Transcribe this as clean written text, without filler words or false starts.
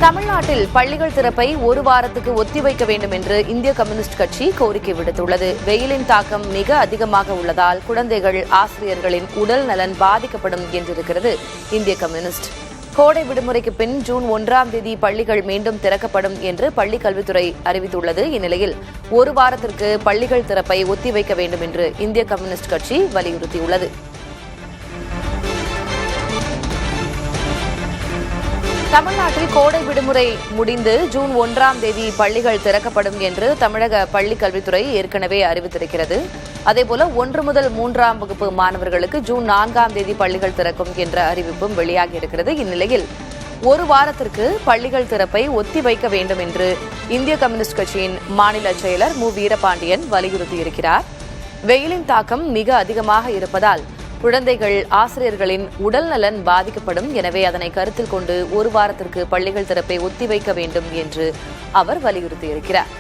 தமிழ்நாட்டில் பள்ளிகள் திறப்பை ஒரு வாரத்துக்கு ஒத்திவைக்க வேண்டும் என்று இந்திய கம்யூனிஸ்ட் கட்சி கோரிக்கை விடுத்துள்ளது. வெயிலின் தாக்கம் மிக அதிகமாக உள்ளதால் குழந்தைகள், ஆசிரியர்களின் உடல் நலன் பாதிக்கப்படும் என்றிருக்கிறது இந்திய கம்யூனிஸ்ட். கோடை விடுமுறைக்கு பின் ஜூன் 1ஆம் தேதி பள்ளிகள் மீண்டும் திறக்கப்படும் என்று பள்ளிக் கல்வித்துறை அறிவித்துள்ளது. இந்நிலையில் ஒரு வாரத்திற்கு பள்ளிகள் திறப்பை ஒத்திவைக்க வேண்டும் என்று இந்திய கம்யூனிஸ்ட் கட்சி வலியுறுத்தியுள்ளது. தமிழ்நாட்டில் கோடை விடுமுறை முடிந்து ஜூன் 1ஆம் தேதி பள்ளிகள் திறக்கப்படும் என்று தமிழக பள்ளிக் கல்வித்துறை ஏற்கனவே அறிவித்திருக்கிறது. அதேபோல 1 முதல் 3ஆம் வகுப்பு மாணவர்களுக்கு ஜூன் 4ஆம் தேதி பள்ளிகள் திறக்கும் என்ற அறிவிப்பும் வெளியாகியிருக்கிறது. இந்நிலையில் ஒரு வாரத்திற்கு பள்ளிகள் திறப்பை ஒத்திவைக்க வேண்டும் என்று இந்திய கம்யூனிஸ்ட் கட்சியின் மாநில செயலர் மு. வீரபாண்டியன் வலியுறுத்தியிருக்கிறார். வெயிலின் தாக்கம் மிக அதிகமாக இருப்பதால் குழந்தைகள், ஆசிரியர்களின் உடல் நலன் பாதிக்கப்படும். எனவே அதனை கருத்தில் கொண்டு ஒரு வாரத்திற்கு பள்ளிகள் திறப்பை ஒத்திவைக்க வேண்டும் என்று அவர் வலியுறுத்தியிருக்கிறார்.